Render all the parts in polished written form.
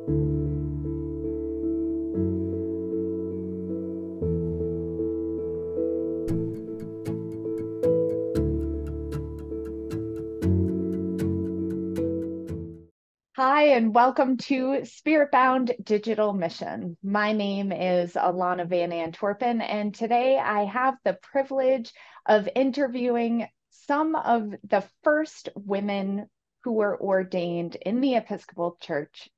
Hi, and welcome to SpiritBound Digital Mission. My name is Alanna van Antwerpen, and today I have the privilege of interviewing some of the first women who were ordained in the Episcopal Church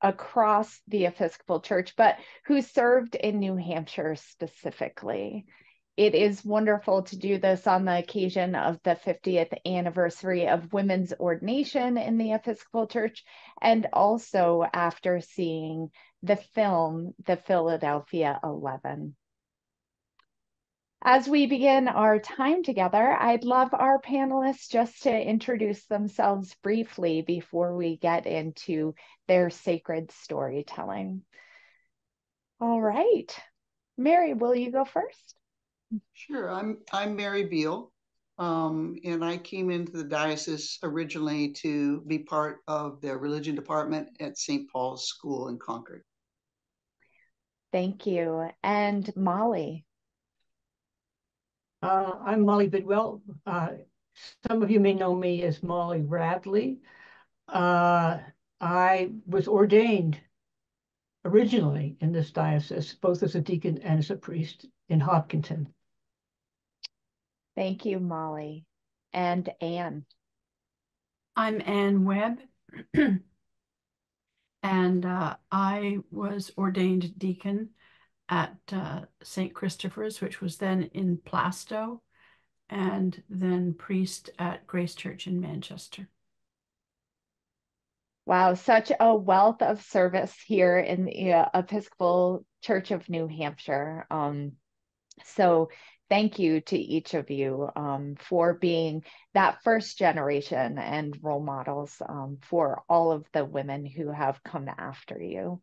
across the Episcopal Church, but who served in New Hampshire specifically. It is wonderful to do this on the occasion of the 50th anniversary of women's ordination in the Episcopal Church, and also after seeing the film, The Philadelphia 11. As we begin our time together, I'd love our panelists just to introduce themselves briefly before we get into their sacred storytelling. All right. Mary, will you go first? Sure. I'm Mary Beale, and I came into the diocese originally to be part of the religion department at St. Paul's School in Concord. Thank you. And Molly. I'm Molly Bidwell. Some of you may know me as Molly Radley. I was ordained originally in this diocese, both as a deacon and as a priest in Hopkinton. Thank you, Molly. And Anne. I'm Ann Webb, and I was ordained deacon at St. Christopher's, which was then in Plaistow, and then priest at Grace Church in Manchester. Wow, such a wealth of service here in the Episcopal Church of New Hampshire. So thank you to each of you for being that first generation and role models for all of the women who have come after you.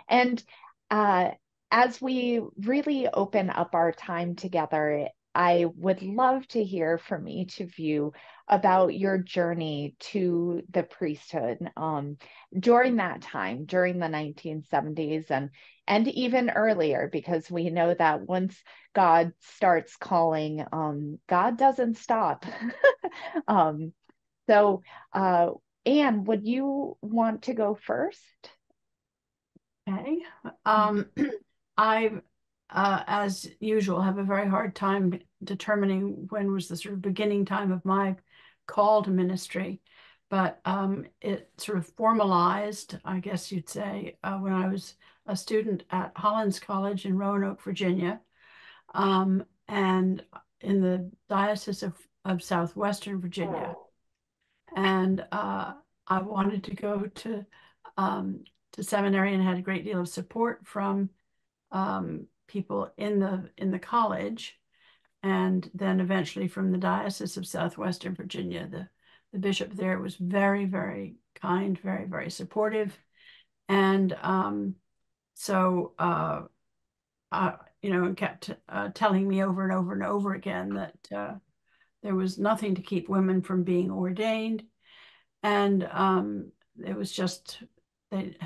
And as we really open up our time together, I would love to hear from each of you about your journey to the priesthood during that time, during the 1970s and even earlier, because we know that once God starts calling, God doesn't stop. So, Anne, would you want to go first? Okay. I, as usual, have a very hard time determining when was the sort of beginning time of my call to ministry, but it sort of formalized, I guess you'd say, when I was a student at Hollins College in Roanoke, Virginia, and in the Diocese of Southwestern Virginia. And I wanted to go to seminary and had a great deal of support from people in the college, and then eventually from the Diocese of Southwestern Virginia. The bishop there was very, very kind, very, very supportive, and and kept telling me over and over and over again that there was nothing to keep women from being ordained, and it was just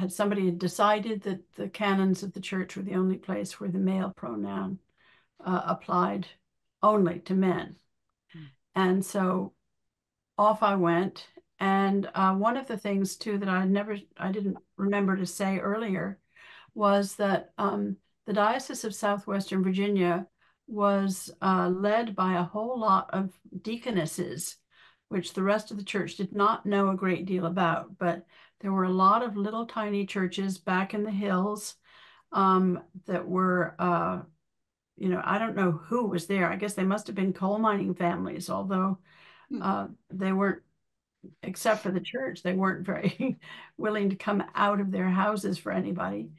somebody had decided that the canons of the church were the only place where the male pronoun applied only to men. And so off I went. And one of the things too that I didn't remember to say earlier was that the Diocese of Southwestern Virginia was led by a whole lot of deaconesses, which the rest of the church did not know a great deal about, but there were a lot of little tiny churches back in the hills that were, I don't know who was there. I guess they must have been coal mining families, although they weren't, except for the church, they weren't very willing to come out of their houses for anybody.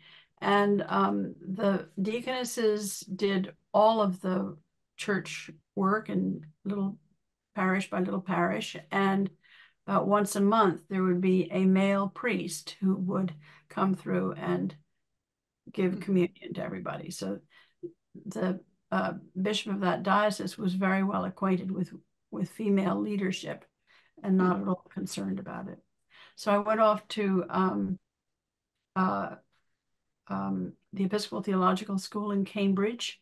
And the deaconesses did all of the church work in little parish by little parish, and about once a month there would be a male priest who would come through and give communion to everybody. So the bishop of that diocese was very well acquainted with female leadership and not at all concerned about it. So I went off to uh, the Episcopal Theological School in Cambridge,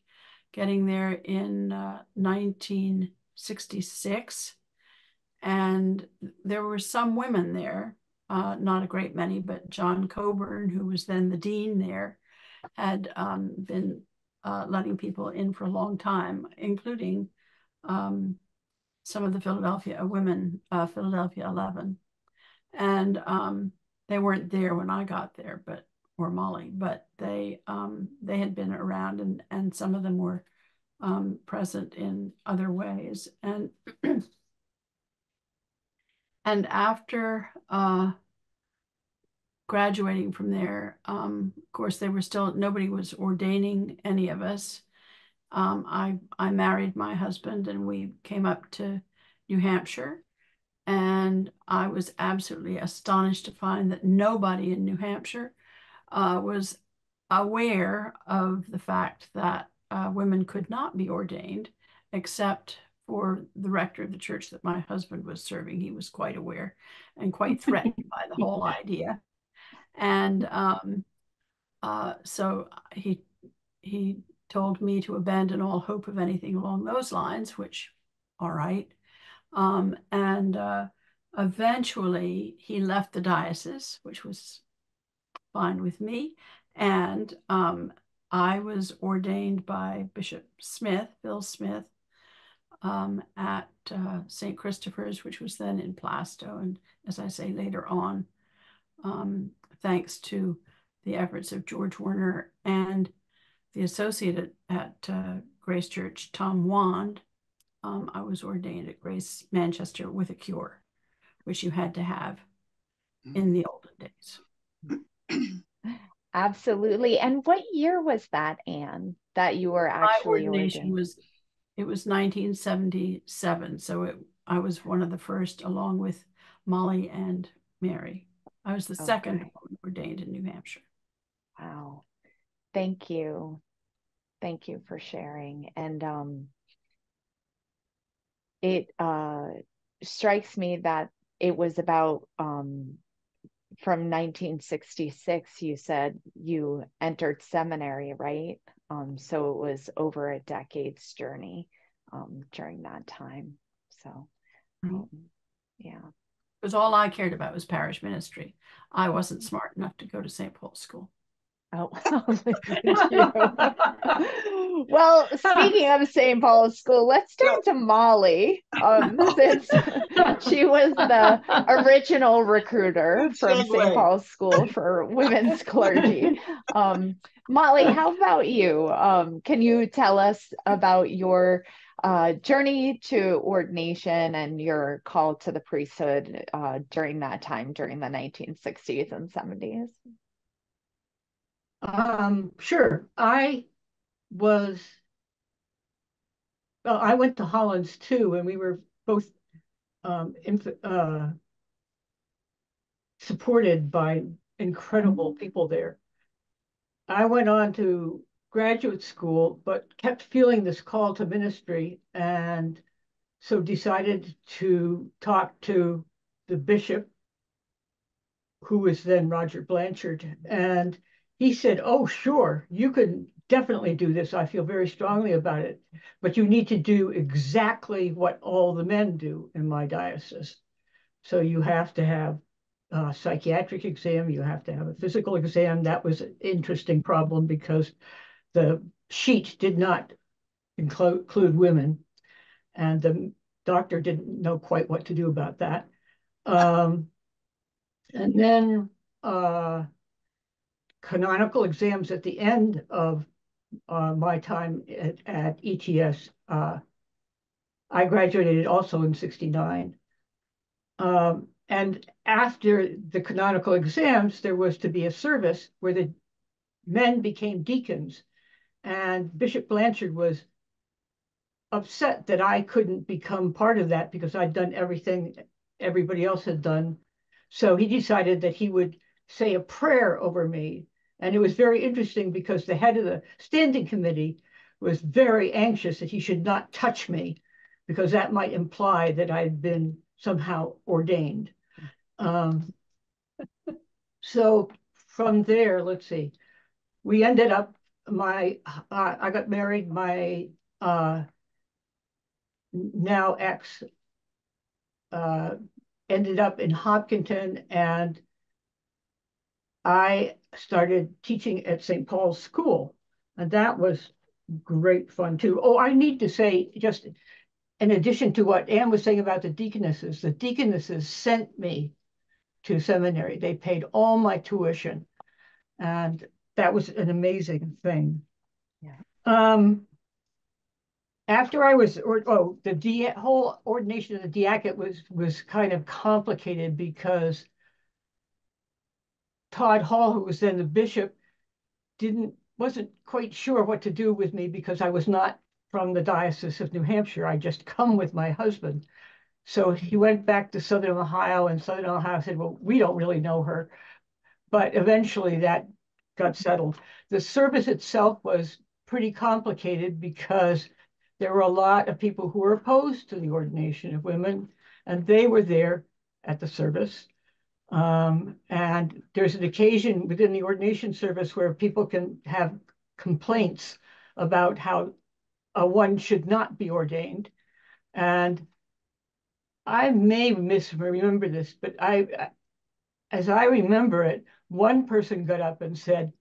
getting there in 1966. And there were some women there, not a great many, but John Coburn, who was then the dean there, had been letting people in for a long time, including some of the Philadelphia women, Philadelphia 11. And they weren't there when I got there, or Molly, but they had been around, and some of them were present in other ways. And and after graduating from there, of course, nobody was ordaining any of us. I married my husband, and we came up to New Hampshire, and I was absolutely astonished to find that nobody in New Hampshire was aware of the fact that women could not be ordained, except for the rector of the church that my husband was serving. He was quite aware and quite threatened by the whole idea. And so he told me to abandon all hope of anything along those lines, which, all right. And eventually he left the diocese, which was fine with me. And I was ordained by Bishop Smith, Bill Smith, at St. Christopher's, which was then in Plasto. And as I say later on, thanks to the efforts of George Werner and the associate at Grace Church, Tom Wand, I was ordained at Grace Manchester with a cure, which you had to have in the olden days. Absolutely. And what year was that, Anne, that you were actually My ordination ordained? It was 1977. So I was one of the first, along with Molly and Mary. I was the second woman ordained in New Hampshire. Wow. Thank you. Thank you for sharing. And it strikes me that it was about from 1966, you said you entered seminary, right? So it was over a decade's journey during that time. So, yeah. Because all I cared about was parish ministry. I wasn't smart enough to go to St. Paul's School. Oh, well, speaking of St. Paul's School, let's turn to Molly, since she was the original recruiter from St. Paul's School for women's clergy. Molly, how about you? Can you tell us about your journey to ordination and your call to the priesthood during that time, during the 1960s and 70s? Sure. I went to Hollands too, and we were both supported by incredible people there. I went on to graduate school, but kept feeling this call to ministry, and so decided to talk to the bishop, who was then Roger Blanchard, and he said, "Oh, sure, you can definitely do this. I feel very strongly about it, but you need to do exactly what all the men do in my diocese. So you have to have a psychiatric exam, you have to have a physical exam." That was an interesting problem because the sheet did not include women, and the doctor didn't know quite what to do about that. And then canonical exams at the end of my time at ETS. I graduated also in '69. And after the canonical exams, there was to be a service where the men became deacons. And Bishop Blanchard was upset that I couldn't become part of that because I'd done everything everybody else had done. So he decided that he would say a prayer over me. And it was very interesting because the head of the standing committee was very anxious that he should not touch me because that might imply that I'd been somehow ordained. So from there, let's see, we ended up, I got married, my now ex ended up in Hopkinton, and I started teaching at St. Paul's School, and that was great fun too. Oh, I need to say, just in addition to what Anne was saying about the deaconesses sent me to seminary. They paid all my tuition, and that was an amazing thing. Yeah. After I was, the whole ordination of the diaconate was kind of complicated because Todd Hall, who was then the bishop, wasn't quite sure what to do with me because I was not from the Diocese of New Hampshire. I just come with my husband. So he went back to Southern Ohio, and Southern Ohio said, well, we don't really know her. But eventually that got settled. The service itself was pretty complicated because there were a lot of people who were opposed to the ordination of women, and they were there at the service. And there's an occasion within the ordination service where people can have complaints about how one should not be ordained. And I may misremember this, but as I remember it, one person got up and said,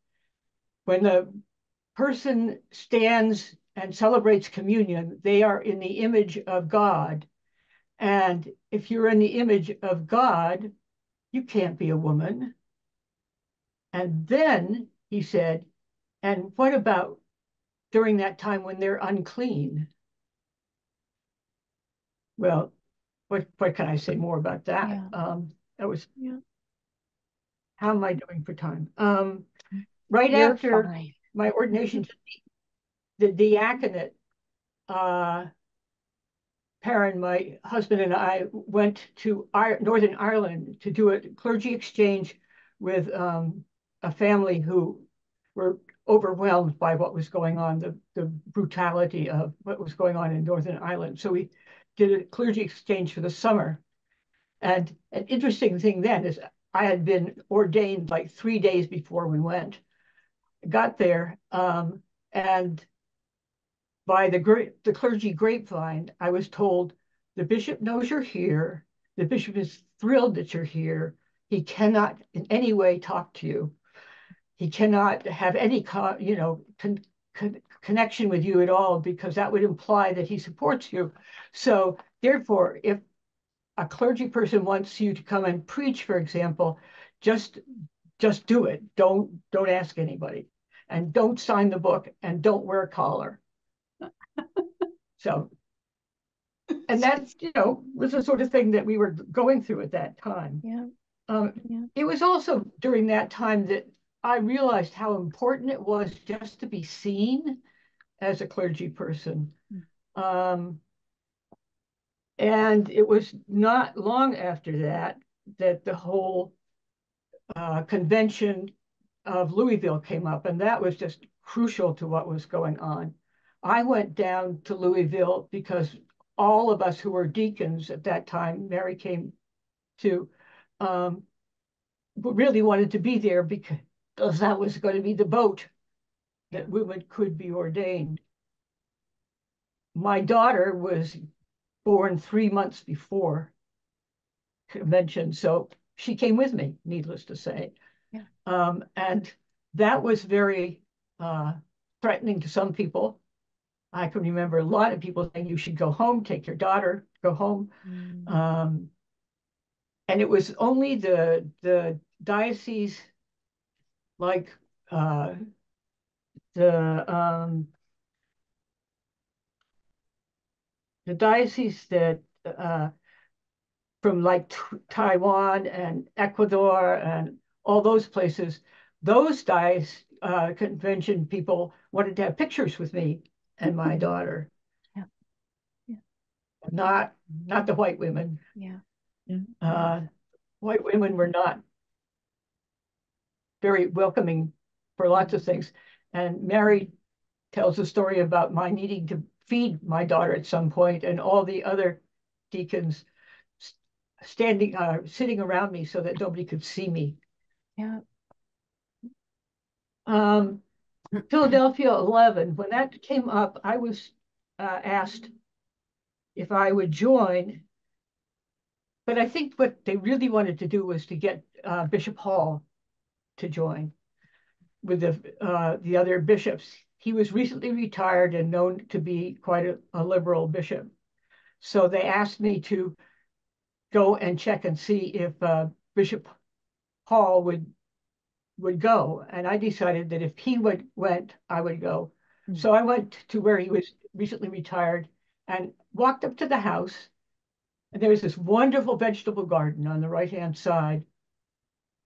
when the person stands and celebrates communion, they are in the image of God. And if you're in the image of God, you can't be a woman. And then he said, and what about during that time when they're unclean? Well, what can I say more about that? Yeah. That was, Yeah. how am I doing for time? Right You're after fine. my ordination to the diaconate, Perrin, my husband, and I went to Northern Ireland to do a clergy exchange with a family who were overwhelmed by what was going on, the brutality of what was going on in Northern Ireland. So we did a clergy exchange for the summer. And an interesting thing then is I had been ordained like 3 days before we went. Got there, and by the clergy grapevine, I was told, the bishop knows you're here. The bishop is thrilled that you're here. He cannot in any way talk to you. He cannot have any connection with you at all, because that would imply that he supports you. So therefore, if a clergy person wants you to come and preach, for example, just do it. Don't ask anybody, and don't sign the book, and don't wear a collar. So, and that, was the sort of thing that we were going through at that time. Yeah. Yeah. It was also during that time that I realized how important it was just to be seen as a clergy person. And it was not long after that the whole convention of Louisville came up, and that was just crucial to what was going on. I went down to Louisville because all of us who were deacons at that time, Mary came to, really wanted to be there because that was going to be the boat that women could be ordained. My daughter was born 3 months before convention, so she came with me, needless to say. Yeah. And that was very threatening to some people. I can remember a lot of people saying, you should go home, take your daughter, go home. And it was only the diocese, like the diocese that from like Taiwan and Ecuador and all those places, those convention people wanted to have pictures with me and my daughter. Yeah. Yeah. Not the white women. Yeah. White women were not very welcoming for lots of things. And Mary tells a story about my needing to feed my daughter at some point, and all the other deacons sitting around me so that nobody could see me. Yeah. Philadelphia 11, when that came up, I was asked if I would join. But I think what they really wanted to do was to get Bishop Hall to join with the other bishops. He was recently retired and known to be quite a liberal bishop. So they asked me to go and check and see if Bishop Hall would go. And I decided that if he went, I would go. Mm-hmm. So I went to where he was recently retired and walked up to the house. And there was this wonderful vegetable garden on the right-hand side.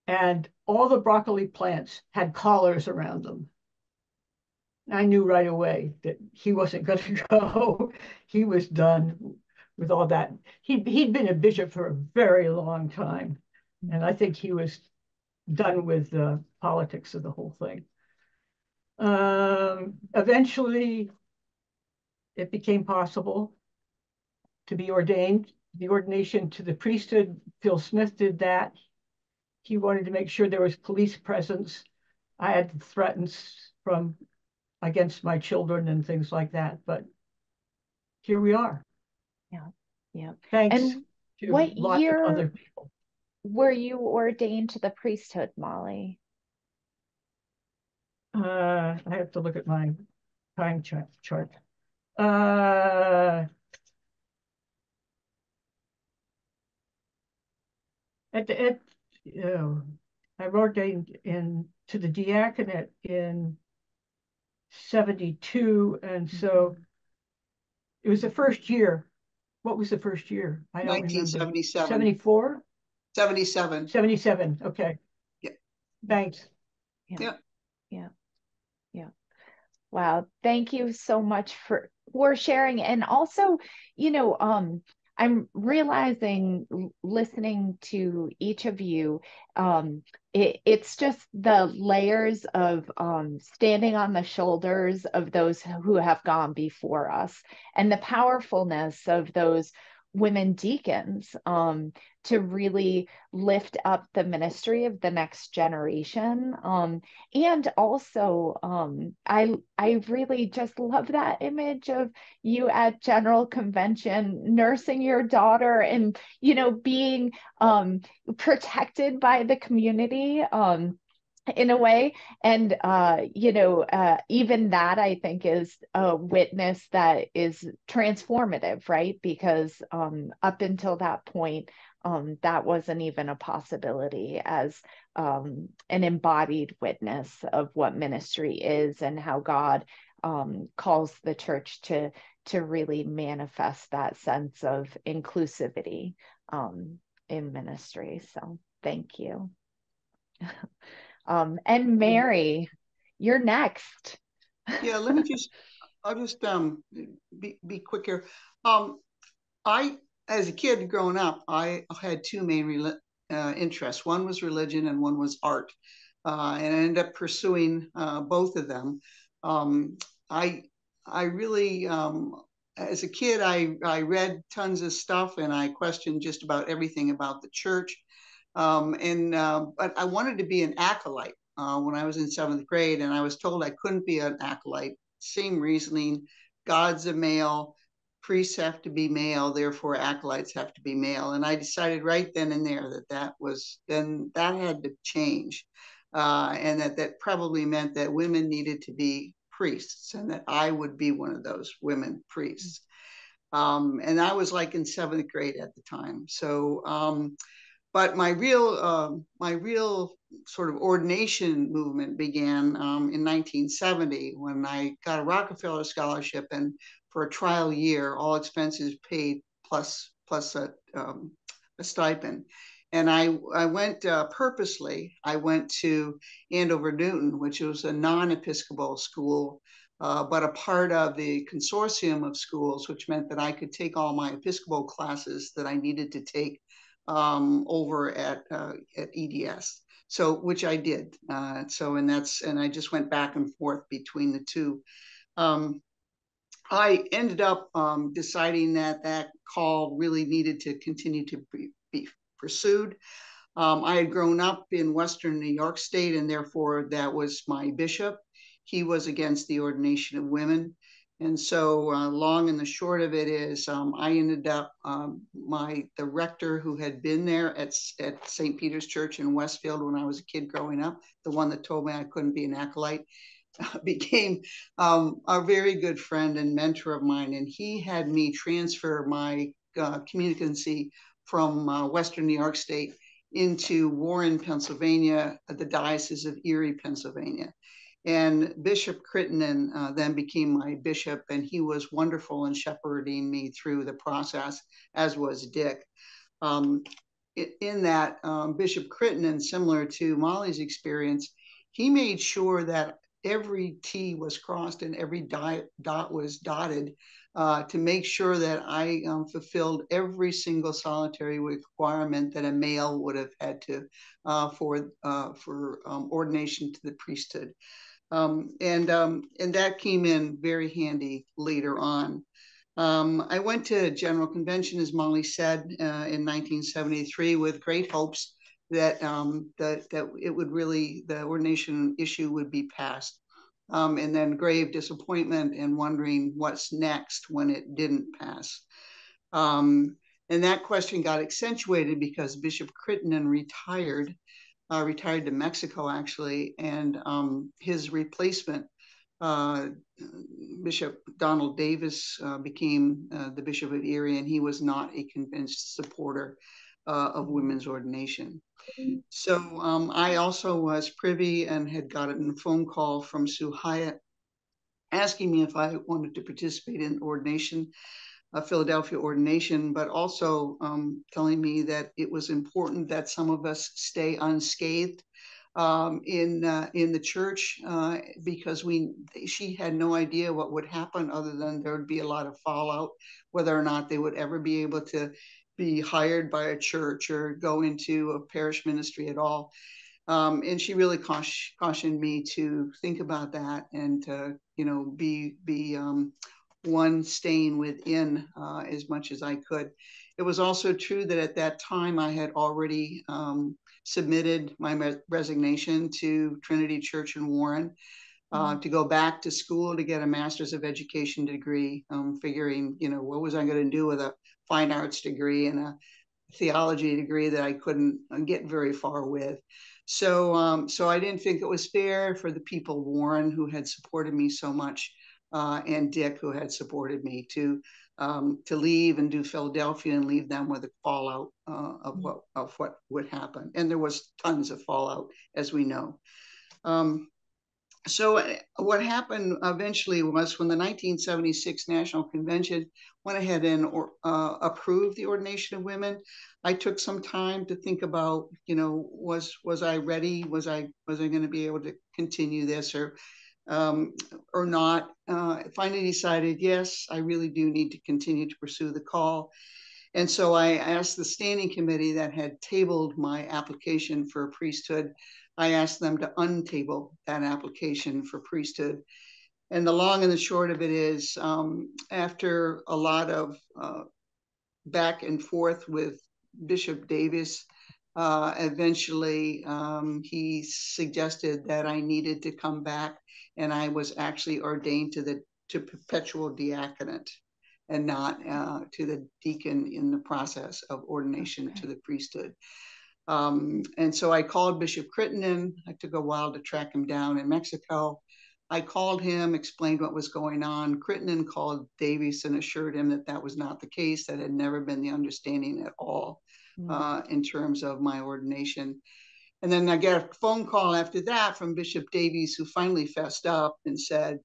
And all the broccoli plants had collars around them. I knew right away that he wasn't going to go. He was done with all that. He'd been a bishop for a very long time. And I think he was done with the politics of the whole thing. Eventually, it became possible to be ordained. The ordination to the priesthood, Phil Smith did that. He wanted to make sure there was police presence. I had threats against my children and things like that, but here we are. Yeah, yeah. Thanks and to what lots year of other people. Were you ordained to the priesthood, Molly? I have to look at my time chart. I ordained to the diaconate in 72, and so it was the first year. What was the first year? I don't 1977. remember. 74? 77. 77. Okay. Yeah. Thanks. Yeah. Wow. Thank you so much for sharing. And also, I'm realizing listening to each of you, it's just the layers of standing on the shoulders of those who have gone before us and the powerfulness of those women deacons to really lift up the ministry of the next generation. And also, I really just love that image of you at General Convention nursing your daughter and, being protected by the community. In a way. And, even that I think is a witness that is transformative, right? Because up until that point, that wasn't even a possibility as an embodied witness of what ministry is and how God calls the church to really manifest that sense of inclusivity in ministry. So thank you. And Mary, you're next. Yeah, I'll just be quick here. As a kid growing up, I had two main interests. One was religion and one was art. And I ended up pursuing both of them. I really, as a kid, I read tons of stuff and I questioned just about everything about the church. But I wanted to be an acolyte when I was in 7th grade, and I was told I couldn't be an acolyte. Same reasoning: God's a male, priests have to be male, therefore acolytes have to be male. And I decided right then and there that had to change, and that probably meant that women needed to be priests, and that I would be one of those women priests. And I was like in 7th grade at the time. So. But my real sort of ordination movement began in 1970 when I got a Rockefeller scholarship, and for a trial year, all expenses paid plus a stipend. And I went purposely. I went to Andover Newton, which was a non-Episcopal school, but a part of the consortium of schools, which meant that I could take all my Episcopal classes that I needed to take over at EDS, so which I did. And I just went back and forth between the two. I ended up deciding that call really needed to continue to be pursued. I had grown up in Western New York State, and therefore that was my bishop. He was against the ordination of women. And so long and the short of it is I ended up, the rector who had been there at St. Peter's Church in Westfield when I was a kid growing up, the one that told me I couldn't be an acolyte, became a very good friend and mentor of mine. And he had me transfer my communicancy from Western New York State into Warren, Pennsylvania, the Diocese of Erie, Pennsylvania. And Bishop Crittenden then became my bishop, and he was wonderful in shepherding me through the process, as was Dick. In that, Bishop Crittenden, similar to Molly's experience, he made sure that every T was crossed and every dot was dotted to make sure that I fulfilled every single solitary requirement that a male would have had to for ordination to the priesthood. And that came in very handy later on. I went to General Convention, as Molly said, in 1973 with great hopes that that it would really, the ordination issue would be passed. And then grave disappointment and wondering what's next when it didn't pass. And that question got accentuated because Bishop Crittenden retired to Mexico, actually, and his replacement, Bishop Donald Davis, became the Bishop of Erie, and he was not a convinced supporter of women's ordination. So I also was privy and had gotten a phone call from Sue Hyatt asking me if I wanted to participate in ordination, Philadelphia ordination, but also telling me that it was important that some of us stay unscathed in the church because she had no idea what would happen other than there would be a lot of fallout, whether or not they would ever be able to be hired by a church or go into a parish ministry at all. And she really cautioned me to think about that and to, be one staying within as much as I could. It was also true that at that time I had already submitted my resignation to Trinity Church in Warren to go back to school to get a Master's of Education degree, figuring, what was I going to do with a fine arts degree and a theology degree that I couldn't get very far with. So, so I didn't think it was fair for the people of Warren who had supported me so much, and Dick, who had supported me, to leave and do Philadelphia and leave them with the fallout of what would happen. And there was tons of fallout, as we know. So what happened eventually was when the 1976 National Convention went ahead and approved the ordination of women, I took some time to think about, was I ready? Was I going to be able to continue this or not? Finally decided, yes, I really do need to continue to pursue the call. And so I asked the standing committee that had tabled my application for priesthood, I asked them to untable that application for priesthood. And the long and the short of it is, after a lot of back and forth with Bishop Davis, eventually he suggested that I needed to come back, and I was actually ordained to perpetual diaconate and not to the deacon in the process of ordination to the priesthood. And so I called Bishop Crittenden. I took a while to track him down in Mexico. I called him, explained what was going on. Crittenden called Davies and assured him that that was not the case. That had never been the understanding at all in terms of my ordination. And then I got a phone call after that from Bishop Davies, who finally fessed up and said,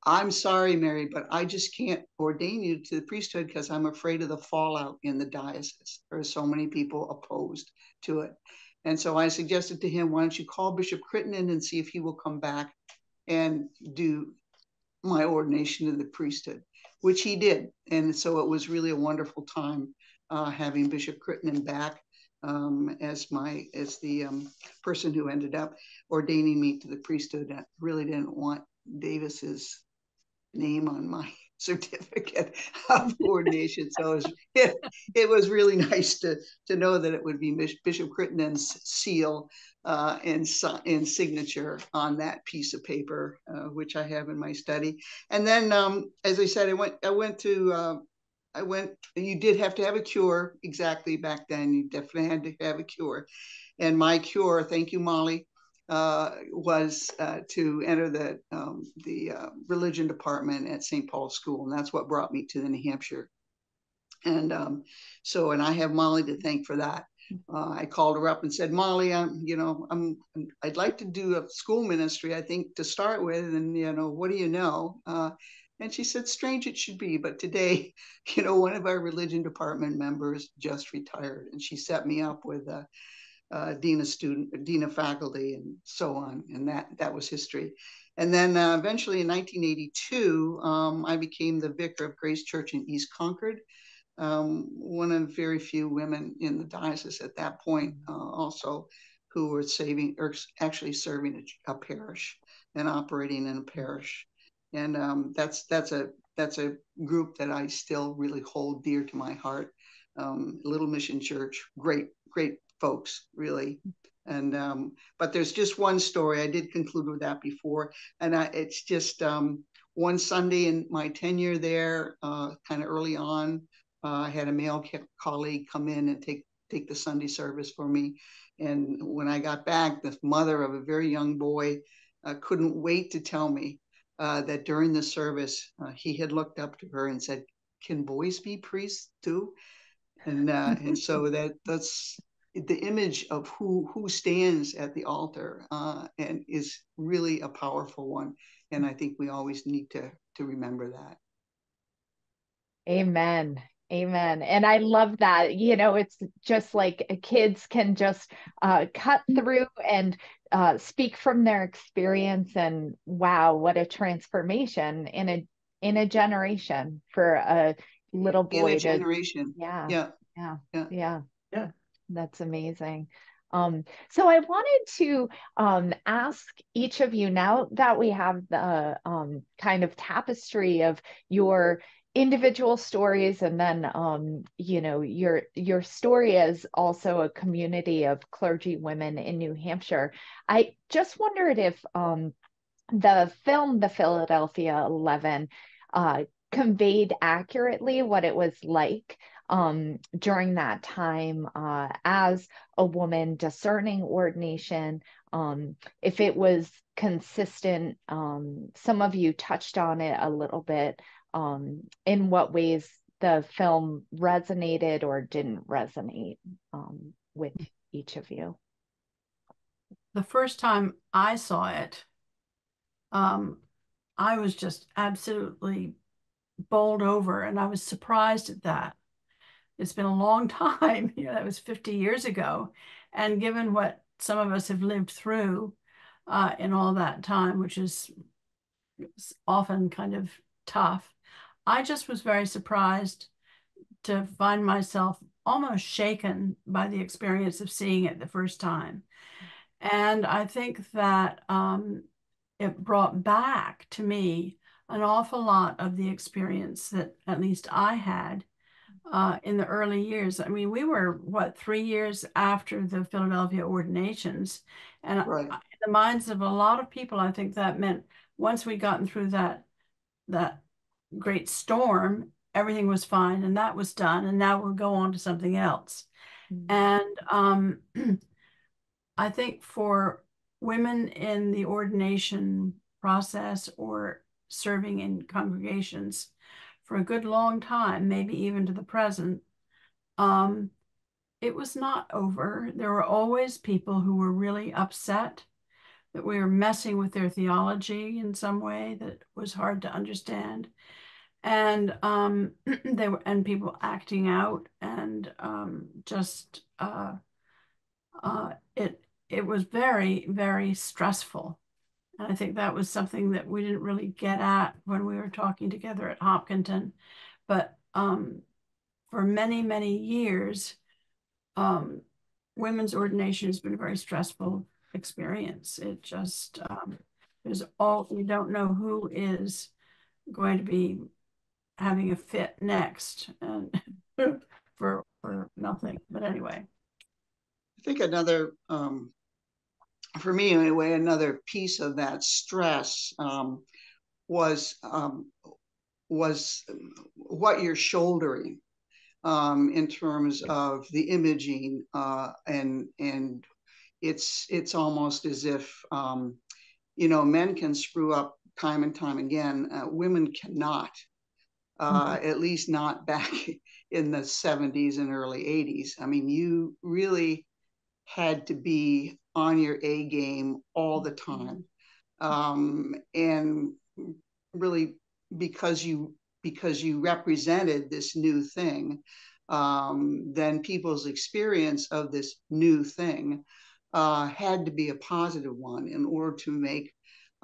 I'm sorry, Mary, but I just can't ordain you to the priesthood because I'm afraid of the fallout in the diocese. There are so many people opposed to it. And so I suggested to him, why don't you call Bishop Crittenden and see if he will come back and do my ordination to the priesthood, which he did. And so it was really a wonderful time having Bishop Crittenden back as the person who ended up ordaining me to the priesthood. I really didn't want Davis's name on my certificate of ordination. So it was really nice to know that it would be Bishop Crittenden's seal and signature on that piece of paper, which I have in my study. And then, as I said, you did have to have a cure. Exactly, back then you definitely had to have a cure. And my cure, thank you, Molly, was to enter the religion department at St. Paul's School, and that's what brought me to the New Hampshire. And and I have Molly to thank for that. I called her up and said, Molly, I'd like to do a school ministry, I think, to start with, and what do you know? And she said, strange it should be, but today, one of our religion department members just retired, and she set me up with dean of faculty, and so on. And that was history. And then eventually in 1982, I became the vicar of Grace Church in East Concord, one of very few women in the diocese at that point, also, who were actually serving a parish and operating in a parish. And that's a group that I still really hold dear to my heart. Little Mission Church, great folks, really. And but there's just one story. I did conclude with that before, and it's just one Sunday in my tenure there, kind of early on, I had a male colleague come in and take the Sunday service for me. And when I got back, the mother of a very young boy couldn't wait to tell me that during the service, he had looked up to her and said, "Can boys be priests too?" And so that's the image of who stands at the altar, and is really a powerful one. And I think we always need to remember that. Amen. Amen. And I love that. It's just like kids can just cut through and speak from their experience, and wow, what a transformation in a generation for a little boy. In a generation. Yeah. Yeah. That's amazing. So I wanted to ask each of you, now that we have the kind of tapestry of your individual stories, and then your story as also a community of clergy women in New Hampshire. I just wondered if the film The Philadelphia 11 conveyed accurately what it was like during that time as a woman discerning ordination, if it was consistent. Some of you touched on it a little bit, in what ways the film resonated or didn't resonate with each of you. The first time I saw it, I was just absolutely bowled over, and I was surprised at that. It's been a long time, that was 50 years ago. And given what some of us have lived through in all that time, which is often kind of tough, I just was very surprised to find myself almost shaken by the experience of seeing it the first time. And I think that it brought back to me an awful lot of the experience that at least I had in the early years. I mean, we were, 3 years after the Philadelphia ordinations. And right. In the minds of a lot of people, I think that meant once we'd gotten through that great storm, everything was fine and that was done. And now we'll go on to something else. And I think for women in the ordination process or serving in congregations for a good long time, maybe even to the present, it was not over. There were always people who were really upset that we were messing with their theology in some way that was hard to understand. And people acting out, and it was very, very stressful. And I think that was something that we didn't really get at when we were talking together at Hopkinton. But for many, many years, women's ordination has been a very stressful experience. It just, you don't know who is going to be having a fit next, and for nothing. But anyway, I think another, for me anyway, another piece of that stress was what you're shouldering in terms of the imaging, and it's almost as if men can screw up time and time again. Women cannot, at least not back in the 70s and early 80s. I mean, you really had to be on your A game all the time, and really because you represented this new thing, then people's experience of this new thing had to be a positive one in order to make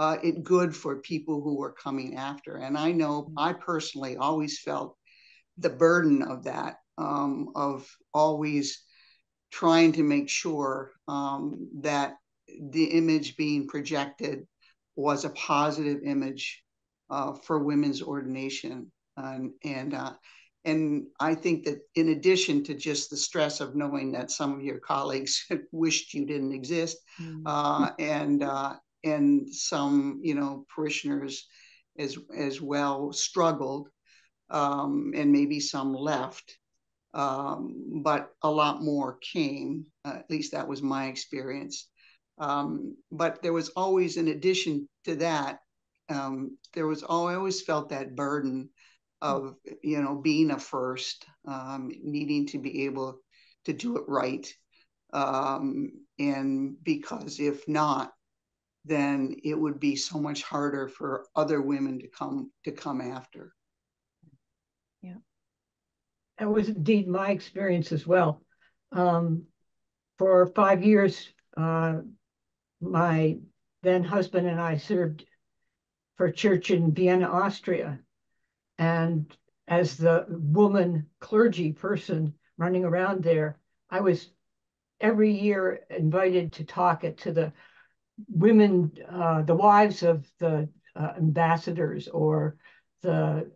it good for people who were coming after. And I know I personally always felt the burden of that, of always trying to make sure that the image being projected was a positive image for women's ordination. And I think that in addition to just the stress of knowing that some of your colleagues wished you didn't exist, and some parishioners as well struggled, and maybe some left, but a lot more came. At least that was my experience. But there was always, in addition to that, I always felt that burden of being a first, needing to be able to do it right, and because if not, then it would be so much harder for other women to come after. Yeah, that was indeed my experience as well. For 5 years, my then husband and I served for a church in Vienna, Austria. And as the woman clergy person running around there, I was every year invited to talk to the women, the wives of the ambassadors, or the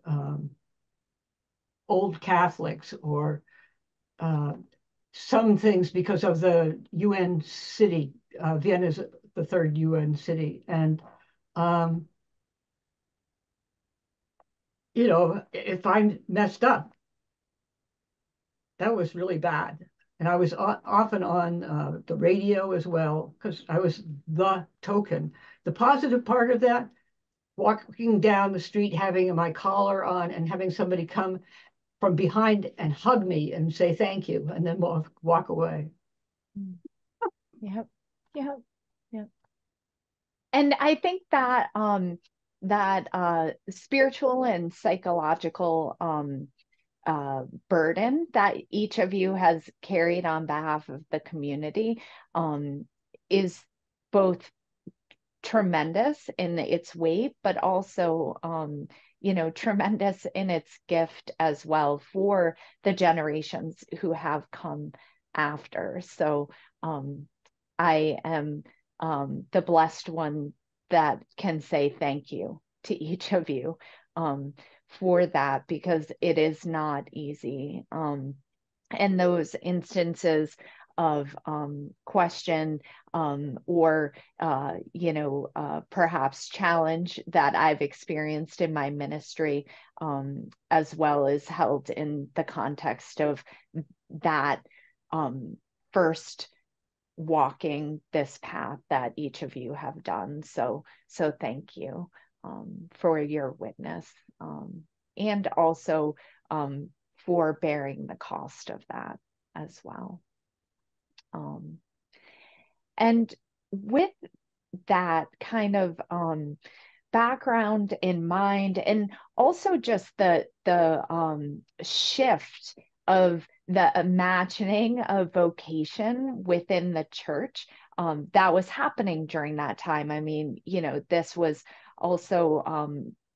old Catholics, or some things, because of the UN city. Vienna is the third UN city. And, if I messed up, that was really bad. And I was often on the radio as well, because I was the token. The positive part of that, walking down the street, having my collar on and having somebody come from behind and hug me and say thank you, and then walk away. Yep, yep, yep. And I think that spiritual and psychological burden that each of you has carried on behalf of the community is both tremendous in its weight, but also tremendous in its gift as well for the generations who have come after. So I am the blessed one that can say thank you to each of you for that, because it is not easy. And those instances of question or perhaps challenge that I've experienced in my ministry, as well as held in the context of that first walking this path that each of you have done. So thank you for your witness, and also for bearing the cost of that as well. And with that kind of background in mind, and also just the shift of the imagining of vocation within the church that was happening during that time. I mean, this was also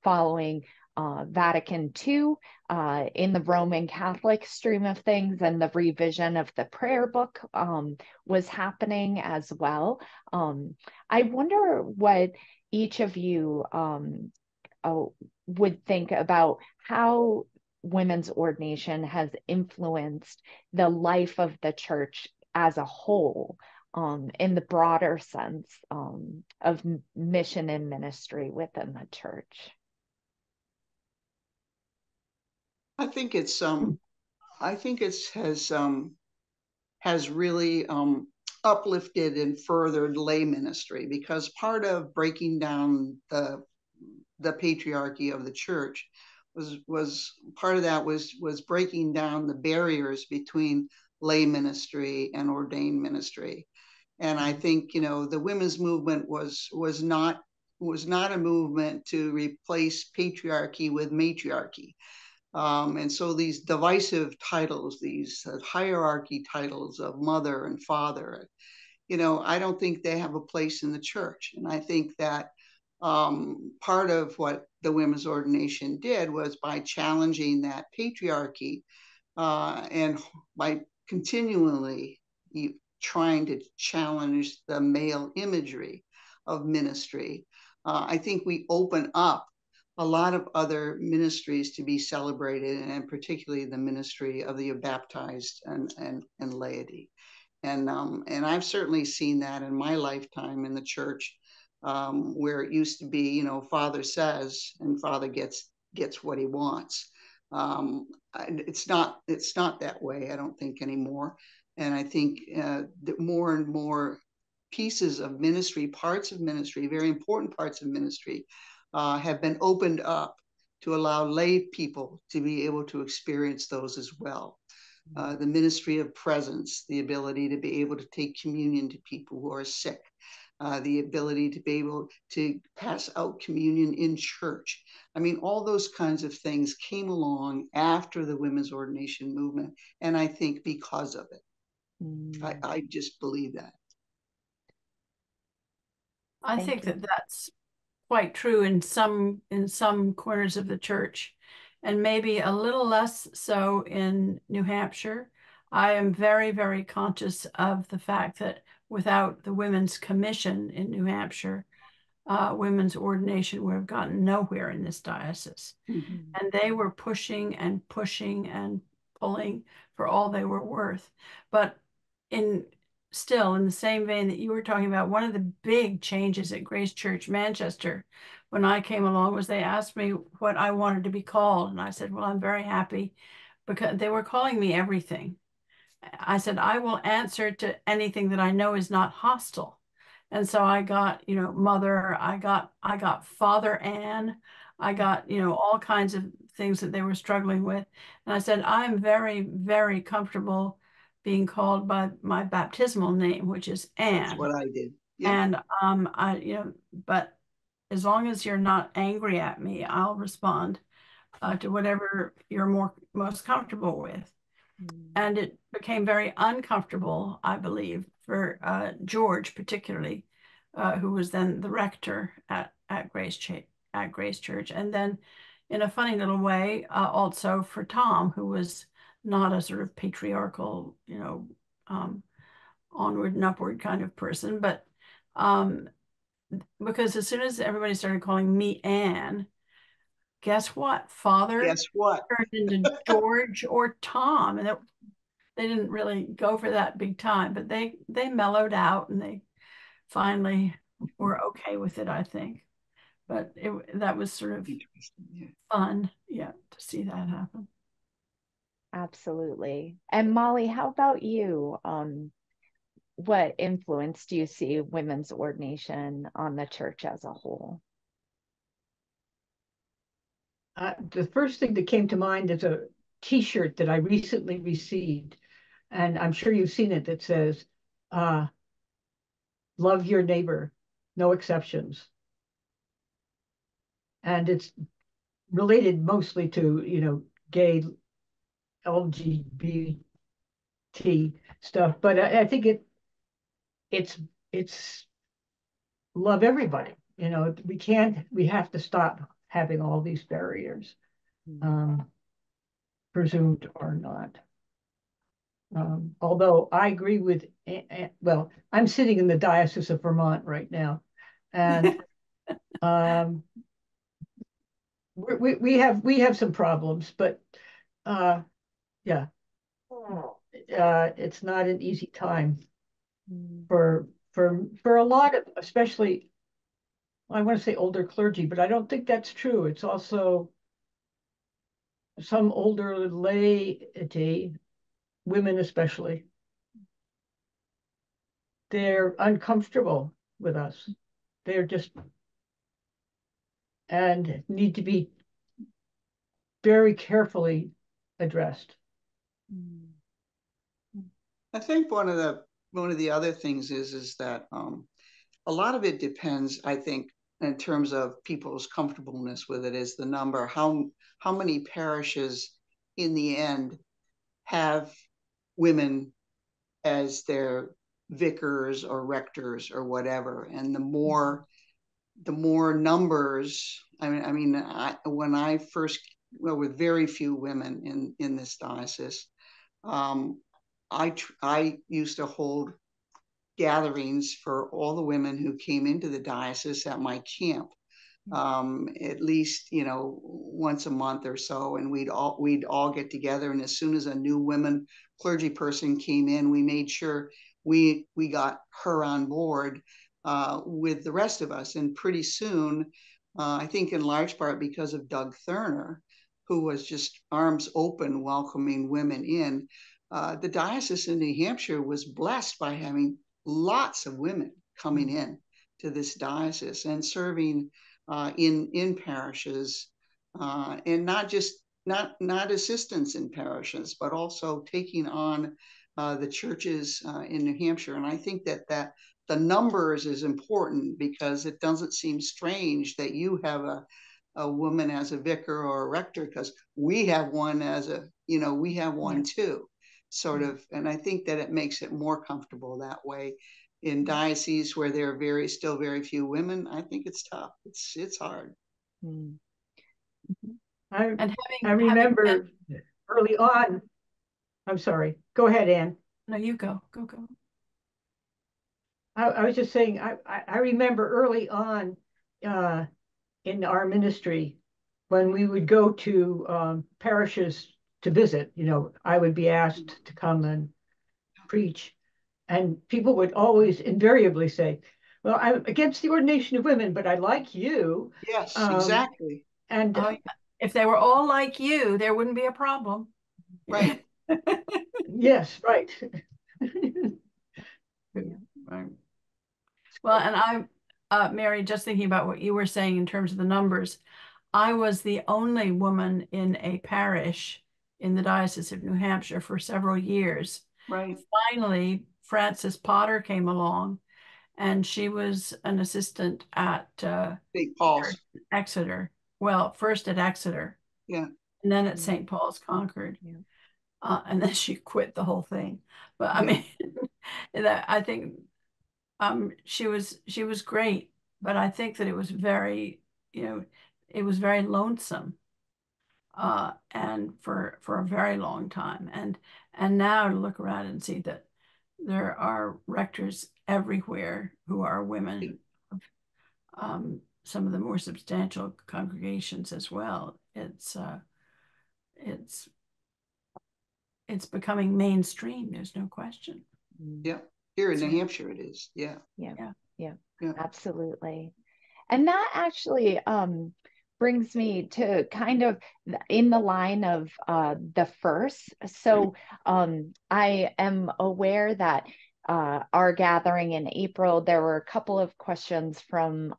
following Vatican II in the Roman Catholic stream of things, and the revision of the prayer book was happening as well. I wonder what each of you would think about how women's ordination has influenced the life of the church as a whole, in the broader sense of mission and ministry within the church. I think it's has really uplifted and furthered lay ministry, because part of breaking down the patriarchy of the church was part of that was breaking down the barriers between lay ministry and ordained ministry. And I think, you know, the women's movement was not a movement to replace patriarchy with matriarchy. And so these divisive titles, these hierarchy titles of mother and father, you know, I don't think they have a place in the church. And I think that part of what the women's ordination did was, by challenging that patriarchy and by continually trying to challenge the male imagery of ministry, I think we open up a lot of other ministries to be celebrated, and particularly the ministry of the baptized and laity. And I've certainly seen that in my lifetime in the church, where it used to be, you know, father says and father gets what he wants. It's not that way, I don't think, anymore. And I think that more and more pieces of ministry, parts of ministry, very important parts of ministry, have been opened up to allow lay people to be able to experience those as well. The ministry of presence, the ability to be able to take communion to people who are sick, the ability to be able to pass out communion in church. I mean, all those kinds of things came along after the women's ordination movement, and I think because of it. I just believe that. I think that that's quite true in some corners of the church, and maybe a little less so in New Hampshire. I am very, very conscious of the fact that without the Women's Commission in New Hampshire, women's ordination would have gotten nowhere in this diocese. And they were pushing and pushing and pulling for all they were worth. But still, in the same vein that you were talking about, one of the big changes at Grace Church Manchester when I came along was they asked me what I wanted to be called. And I said, well, I'm very happy, because they were calling me everything. I said, I will answer to anything that I know is not hostile. And so I got, you know, mother, I got Father Ann, I got, you know, all kinds of things that they were struggling with. And I said, I'm very, very comfortable being called by my baptismal name, which is Ann. That's what I did. Yeah. And you know, but as long as you're not angry at me, I'll respond to whatever you're most comfortable with. And it became very uncomfortable, I believe, for George particularly, who was then the rector at Grace Church, and then in a funny little way, also for Tom, who was not a sort of patriarchal, you know, onward and upward kind of person, but because as soon as everybody started calling me Anne, guess what? Father turned into George or Tom, and they didn't really go for that big time, but they mellowed out and they finally were okay with it, I think. But that was sort of fun, yeah, to see that happen. Absolutely. And Molly, how about you? What influence do you see women's ordination on the church as a whole? The first thing that came to mind is a T-shirt that I recently received, and I'm sure you've seen it, that says, love your neighbor, no exceptions. And it's related mostly to, you know, gay, LGBT stuff, but I think it's love everybody. You know, we have to stop having all these barriers, presumed or not. Although I agree with, well, I'm sitting in the Diocese of Vermont right now, and we have some problems, but yeah, it's not an easy time for a lot of, especially, I want to say older clergy, but I don't think that's true. It's also some older laity, women especially. They're uncomfortable with us. They're just, and need to be very carefully addressed. I think one of the other things is that a lot of it depends, I think, in terms of people's comfortableness with it, is the number, how many parishes in the end have women as their vicars or rectors or whatever. And the more numbers, when I first, well, with very few women in this diocese, I used to hold gatherings for all the women who came into the diocese at my camp, at least, once a month or so, and we'd all get together. And as soon as a new women clergy person came in, we made sure we got her on board with the rest of us. And pretty soon, I think in large part because of Doug Thurner, who was just arms open welcoming women in, the diocese in New Hampshire was blessed by having lots of women coming in to this diocese and serving in parishes, and not assistants in parishes, but also taking on the churches in New Hampshire. And I think that the numbers is important, because it doesn't seem strange that you have a woman as a vicar or a rector, because we have one we have one too, sort of. And I think that it makes it more comfortable that way. In dioceses where there are still very few women, I think it's tough. It's hard. I remember early on. I'm sorry. Go ahead, Anne. No, you go. Go. I was just saying, I remember early on in our ministry, when we would go to parishes to visit, I would be asked to come and preach. And people would always invariably say, well, I'm against the ordination of women, but I like you. Yes, exactly. And if they were all like you, there wouldn't be a problem. Right. Yes, right. Right. Well, and Mary, just thinking about what you were saying in terms of the numbers, I was the only woman in a parish in the Diocese of New Hampshire for several years. Right. Finally, Frances Potter came along, and she was an assistant at St. Paul's, Exeter. Well, first at Exeter, yeah, and then at St. Paul's Concord, and then she quit the whole thing. But I mean, I think she was great, but I think that it was very, it was very lonesome, and for a very long time. And now to look around and see that there are rectors everywhere who are women of some of the more substantial congregations as well. It's becoming mainstream. There's no question. Yeah, here in New Hampshire it is. Yeah, absolutely. And that actually brings me to kind of in the line of the first. So I am aware that our gathering in April, there were a couple of questions from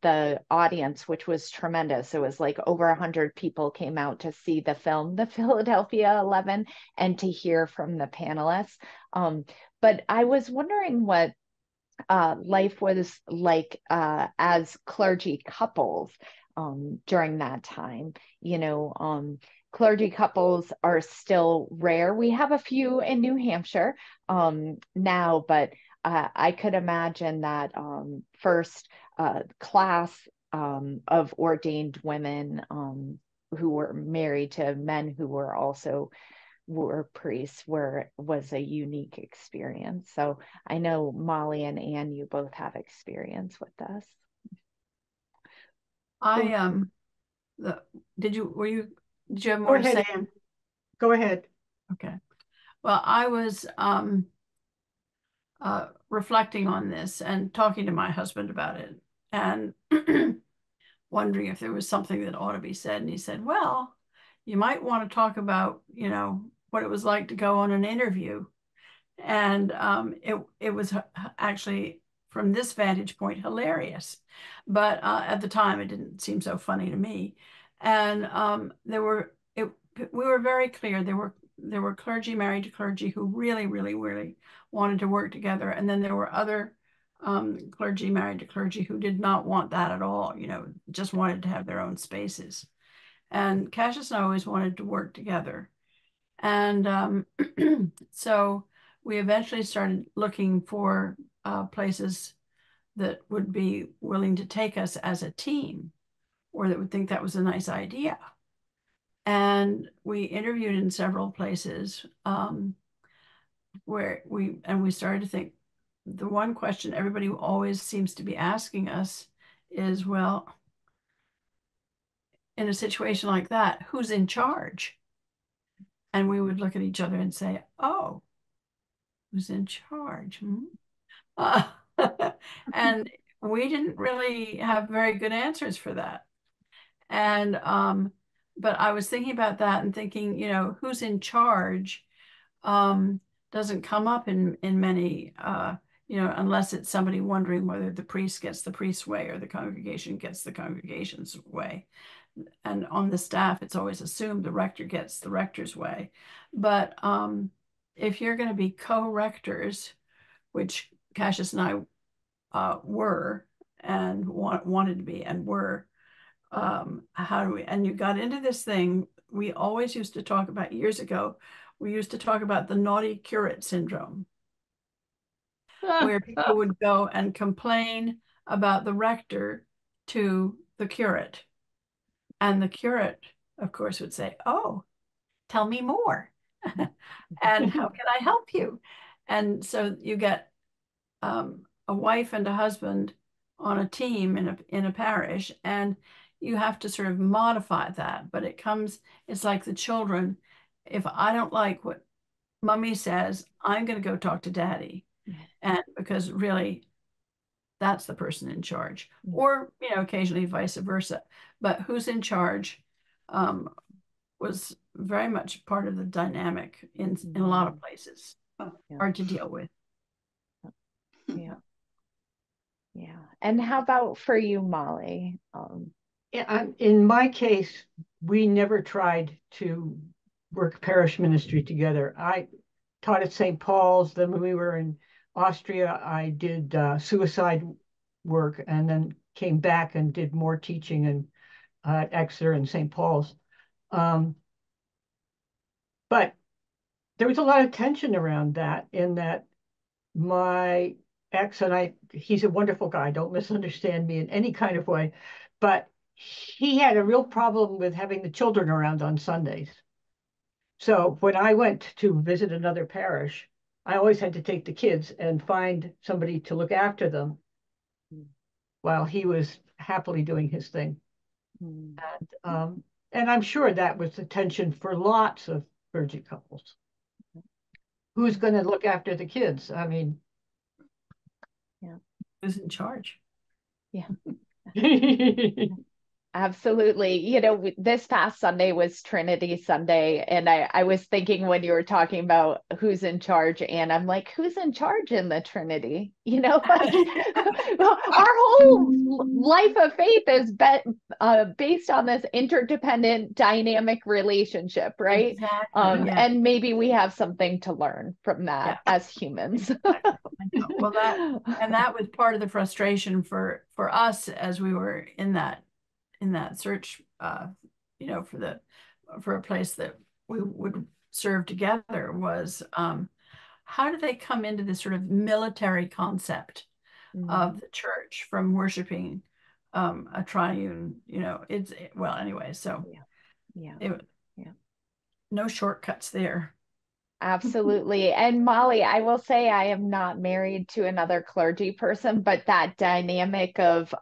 the audience, which was tremendous. It was like over 100 people came out to see the film, The Philadelphia 11, and to hear from the panelists. But I was wondering what life was like as clergy couples during that time. Clergy couples are still rare. We have a few in New Hampshire now, but I could imagine that first class of ordained women who were married to men who were priests was a unique experience. So I know Molly and Anne, you both have experience with this. did you have Go more to ahead, say? Ann. Go ahead. Okay. Well, I was reflecting on this and talking to my husband about it and wondering if there was something that ought to be said. And he said, well, you might want to talk about, what it was like to go on an interview. And it was actually, from this vantage point, hilarious. But at the time, it didn't seem so funny to me. And we were very clear. There were clergy married to clergy who really, really, really wanted to work together. And then there were other clergy married to clergy who did not want that at all, just wanted to have their own spaces. And Cassius and I always wanted to work together. And so we eventually started looking for places that would be willing to take us as a team or that would think that was a nice idea. And we interviewed in several places where we started to think the one question everybody always seems to be asking us is, well, in a situation like that, who's in charge? And we would look at each other and say, oh, who's in charge? And we didn't really have very good answers for that. And but I was thinking about that and thinking, who's in charge doesn't come up in many, unless it's somebody wondering whether the priest gets the priest's way or the congregation gets the congregation's way. And on the staff, it's always assumed the rector gets the rector's way. But if you're going to be co-rectors, which Cassius and I were and wanted to be and were, how do we, and you got into this thing, we always used to talk about years ago, we used to talk about the naughty curate syndrome, where people would go and complain about the rector to the curate. And the curate, of course, would say, oh, tell me more. And how can I help you? And so you get a wife and a husband on a team in a parish, and you have to sort of modify that. But it's like the children. If I don't like what mommy says, I'm going to go talk to daddy. And because really, that's the person in charge. Or, occasionally vice versa. But who's in charge was very much part of the dynamic in a lot of places. Hard to deal with. Yeah. Yeah. And how about for you, Molly? In my case, we never tried to work parish ministry together. I taught at St. Paul's. Then when we were in Austria, I did suicide work and then came back and did more teaching at Exeter and St. Paul's. But there was a lot of tension around that, in that my ex and he's a wonderful guy, don't misunderstand me in any kind of way, but he had a real problem with having the children around on Sundays. So when I went to visit another parish, I always had to take the kids and find somebody to look after them while he was happily doing his thing. And I'm sure that was the tension for lots of clergy couples. Who's going to look after the kids? I mean, who's in charge? Yeah. Absolutely. This past Sunday was Trinity Sunday. And I was thinking when you were talking about who's in charge, and I'm like, who's in charge in the Trinity? Our whole life of faith is based on this interdependent dynamic relationship, right? Exactly. And maybe we have something to learn from that as humans. Exactly. Well, that was part of the frustration for us as we were in that search, for a place that we would serve together, was how do they come into this sort of military concept of the church from worshiping a triune, anyway, so no shortcuts there. Absolutely. And Molly, I will say I am not married to another clergy person, but that dynamic of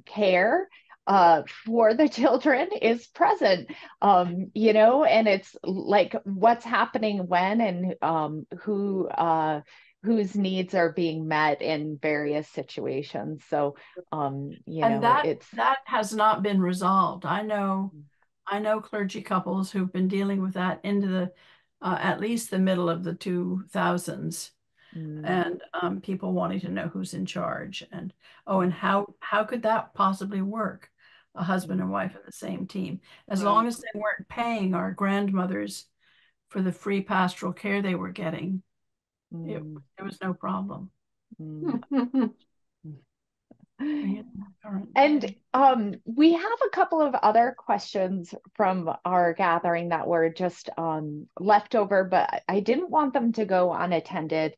care for the children is present, you know, and it's like what's happening when, and whose needs are being met in various situations. So, you And know, that has not been resolved. I know clergy couples who've been dealing with that into the at least the middle of the 2000s, and people wanting to know who's in charge, and how could that possibly work? A husband and wife in the same team, as long as they weren't paying our grandmothers for the free pastoral care they were getting, there was no problem. And we have a couple of other questions from our gathering that were just left over, but I didn't want them to go unattended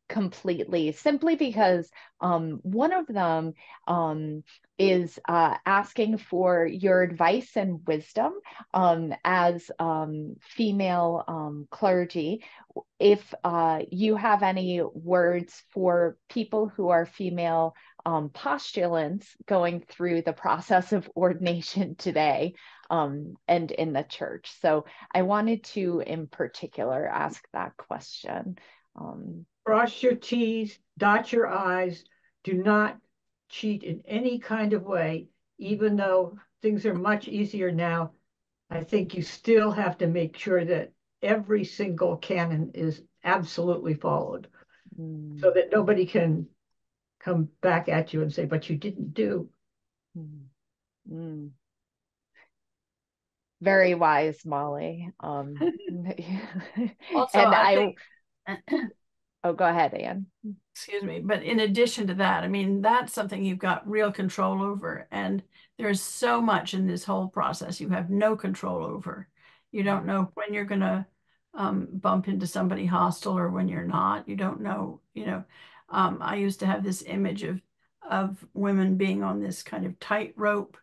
completely, simply because one of them is asking for your advice and wisdom as female clergy. If you have any words for people who are female postulants going through the process of ordination today, and in the church. So I wanted to, in particular, ask that question. Cross your T's, dot your I's. Do not cheat in any kind of way, even though things are much easier now. I think you still have to make sure that every single canon is absolutely followed, so that nobody can come back at you and say, but you didn't do. Very wise, Molly. Also, and I think, oh, go ahead, Anne. Excuse me. But in addition to that, I mean, that's something you've got real control over. And there's so much in this whole process you have no control over. You don't know when you're going to bump into somebody hostile or when you're not. You don't know, you know. I used to have this image of women being on this kind of tightrope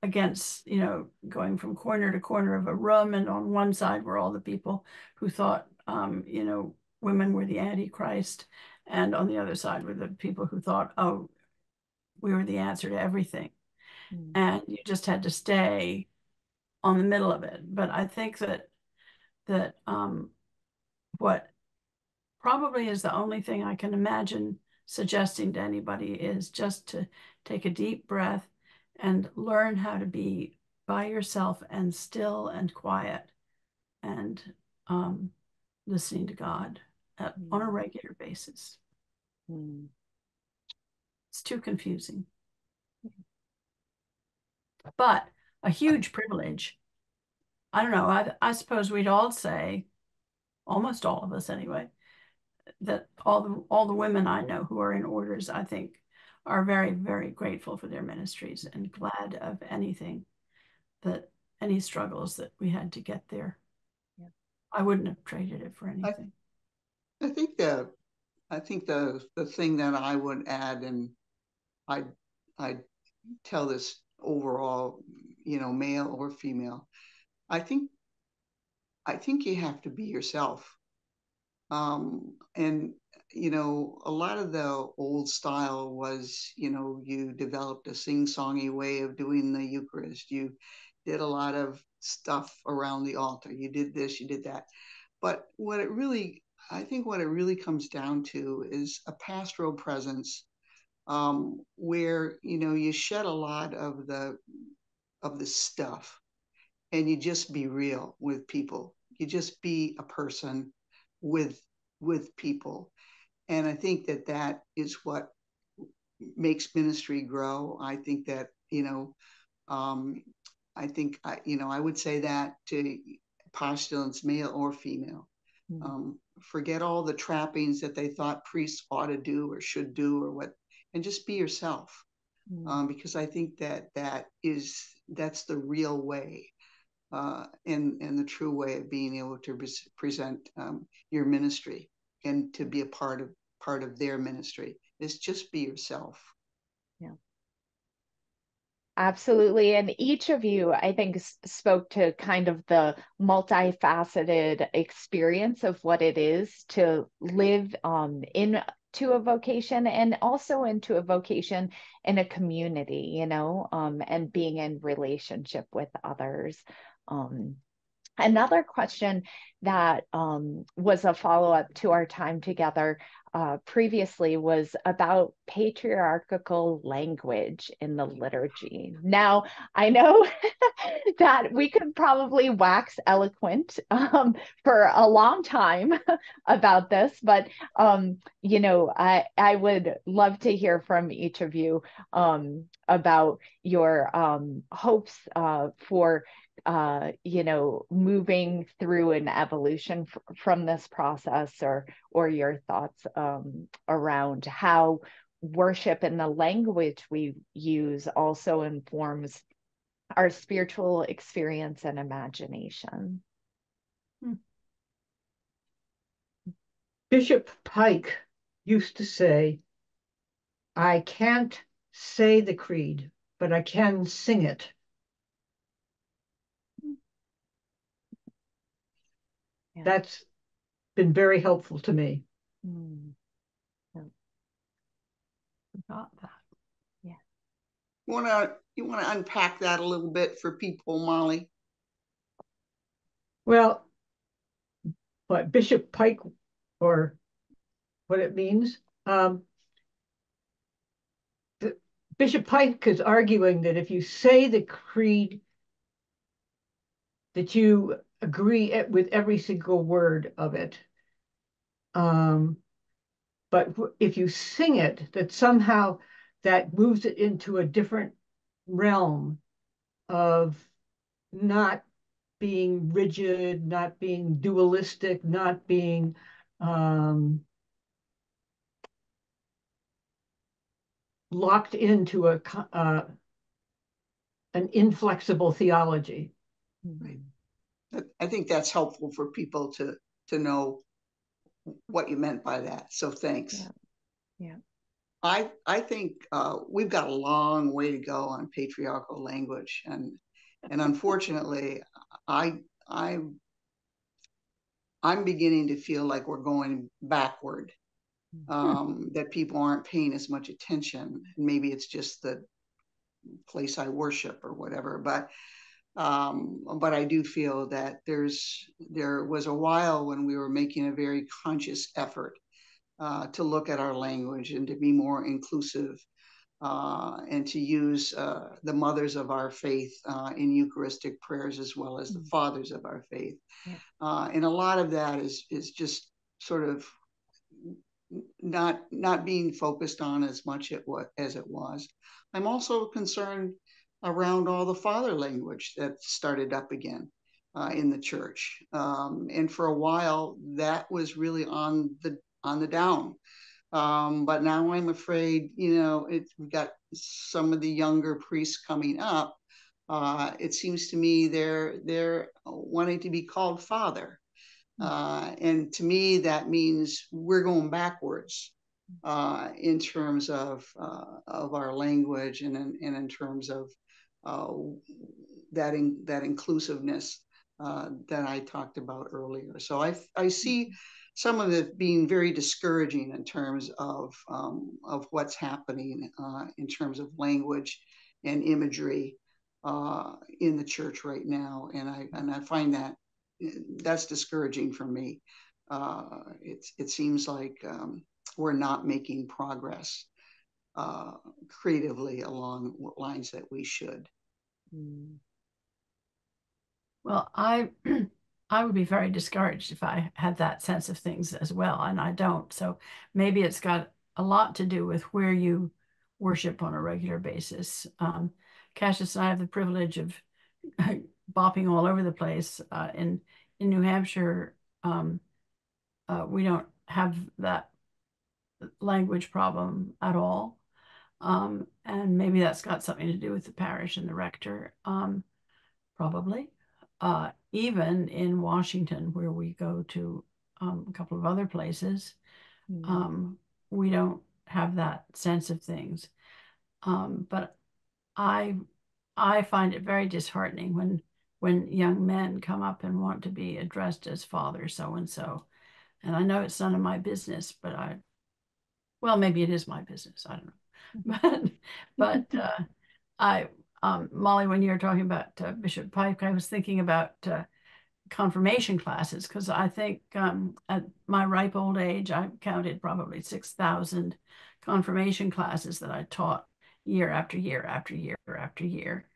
against, you know, going from corner to corner of a room. And on one side were all the people who thought, you know, women were the Antichrist. And on the other side were the people who thought, oh, we were the answer to everything. And you just had to stay on the middle of it. But I think that what probably is the only thing I can imagine suggesting to anybody is just to take a deep breath and learn how to be by yourself and still and quiet and listening to God on a regular basis. It's too confusing. But a huge privilege. I don't know. I suppose we'd all say, almost all of us anyway, that all the women I know who are in orders, I think, are very, very grateful for their ministries and glad of anything, that any struggles that we had to get there. Yeah. I wouldn't have traded it for anything. I think the thing that I would add, and I tell this overall, you know, male or female, I think you have to be yourself. And, you know, a lot of the old style was, you know, you developed a sing-songy way of doing the Eucharist. You did a lot of stuff around the altar. You did this, you did that. But I think what it really comes down to is a pastoral presence, where, you know, you shed a lot of the stuff and you just be real with people. You just be a person with people. And I think that is what makes ministry grow. I think that, you know, I would say that to postulants, male or female. Forget all the trappings that they thought priests ought to do or should do or what, and just be yourself. Because I think that's the real way. And the true way of being able to present your ministry and to be a part of their ministry is just be yourself. Yeah, absolutely. And each of you, I think, spoke to kind of the multifaceted experience of what it is to live in to a vocation, and also into a vocation in a community, you know, and being in relationship with others. Another question that was a follow-up to our time together previously was about patriarchal language in the liturgy. Now, I know that we could probably wax eloquent for a long time about this, but you know, I would love to hear from each of you about your hopes for you know, moving through an evolution from this process, or your thoughts around how worship and the language we use also informs our spiritual experience and imagination. Bishop Pike used to say, "I can't say the creed, but I can sing it." Yeah. That's been very helpful to me. Yeah. Got that. Yeah. You wanna unpack that a little bit for people, Molly? Well, what Bishop Pike, or what it means, Bishop Pike is arguing that if you say the creed, that you agree with every single word of it. But if you sing it, that somehow that moves it into a different realm of not being rigid, not being dualistic, not being locked into an inflexible theology. Right. I think that's helpful for people to know what you meant by that. So thanks. Yeah. I think we've got a long way to go on patriarchal language, and unfortunately, I'm beginning to feel like we're going backward. That people aren't paying as much attention. Maybe it's just the place I worship or whatever, but I do feel that there was a while when we were making a very conscious effort to look at our language and to be more inclusive, and to use the mothers of our faith in Eucharistic prayers as well as the fathers of our faith. Yeah. And a lot of that is just sort of not being focused on as much as it was. I'm also concerned around all the father language that started up again in the church, and for a while that was really on the down. But now I'm afraid, you know, we've got some of the younger priests coming up. It seems to me they're wanting to be called father. And to me, that means we're going backwards in terms of our language, and in terms of that inclusiveness that I talked about earlier. So I see some of it being very discouraging in terms of what's happening in terms of language and imagery in the church right now, and I find that's discouraging for me. It seems like we're not making progress creatively along lines that we should. Well, I would be very discouraged if I had that sense of things as well, and I don't. So maybe it's got a lot to do with where you worship on a regular basis. Cassius and I have the privilege of bopping all over the place. In New Hampshire, we don't have that language problem at all. And maybe that's got something to do with the parish and the rector, probably. Even in Washington, where we go to a couple of other places, we don't have that sense of things. But I find it very disheartening when young men come up and want to be addressed as father so and so. And I know it's none of my business, but Well, maybe it is my business. I don't know. Molly, when you were talking about Bishop Pike, I was thinking about confirmation classes, because I think at my ripe old age, I counted probably 6,000 confirmation classes that I taught year after year after year after year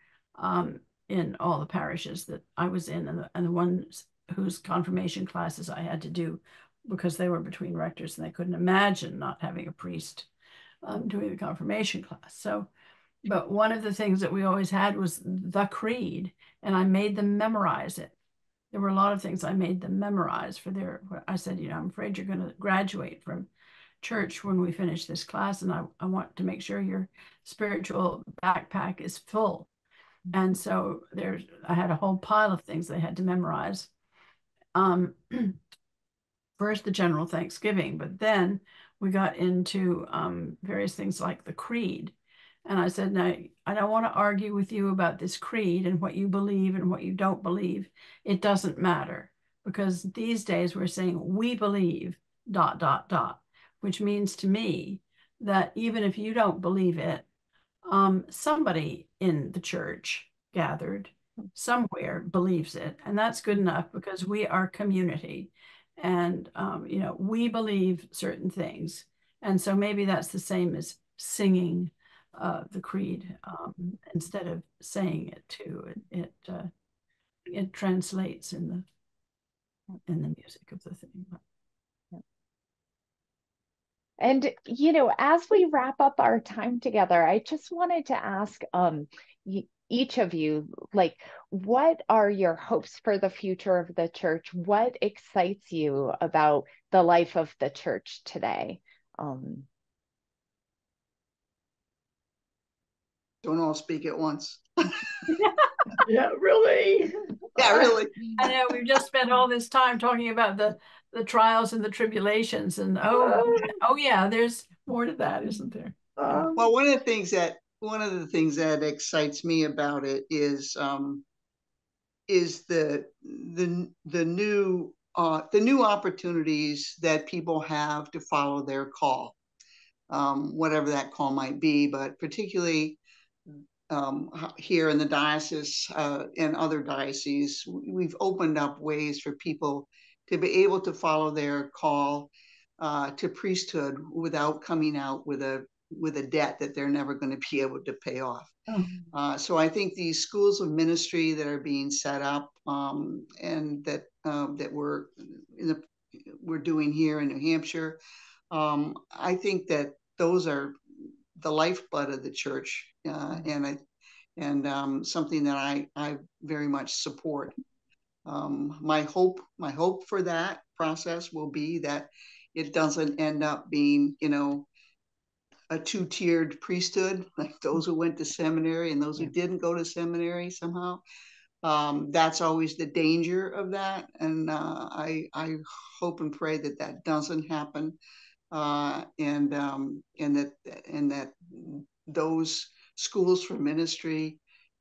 in all the parishes that I was in, and the ones whose confirmation classes I had to do because they were between rectors and they couldn't imagine not having a priest doing the confirmation class. So, but one of the things that we always had was the creed, and I made them memorize it. There were a lot of things I made them memorize for their, I said, I'm afraid you're going to graduate from church when we finish this class, and I want to make sure your spiritual backpack is full. And so I had a whole pile of things they had to memorize. First, the general Thanksgiving, but then we got into various things like the creed. And I said, now, I don't want to argue with you about this creed and what you believe and what you don't believe. It doesn't matter, because these days we're saying we believe ... which means to me that even if you don't believe it, somebody in the church gathered somewhere believes it. And that's good enough, because we are community. And, we believe certain things. And so maybe that's the same as singing the creed instead of saying it too. It translates in the music of the thing. And, as we wrap up our time together, I just wanted to ask each of you, like, what are your hopes for the future of the church? What excites you about the life of the church today? Don't all speak at once. Yeah, really. Yeah, really. I know we've just spent all this time talking about the trials and the tribulations, and oh yeah, there's more to that, isn't there? Well, one of the things that excites me about it is the new opportunities that people have to follow their call, whatever that call might be, but particularly here in the diocese and other dioceses, we've opened up ways for people to be able to follow their call to priesthood without coming out with a debt that they're never going to be able to pay off. So I think these schools of ministry that are being set up and that we're doing here in New Hampshire, I think that those are the lifeblood of the church, and something that I very much support. My hope for that process will be that it doesn't end up being, a two-tiered priesthood, like those who went to seminary and those who didn't go to seminary somehow. That's always the danger of that, and I hope and pray that doesn't happen, and that those schools for ministry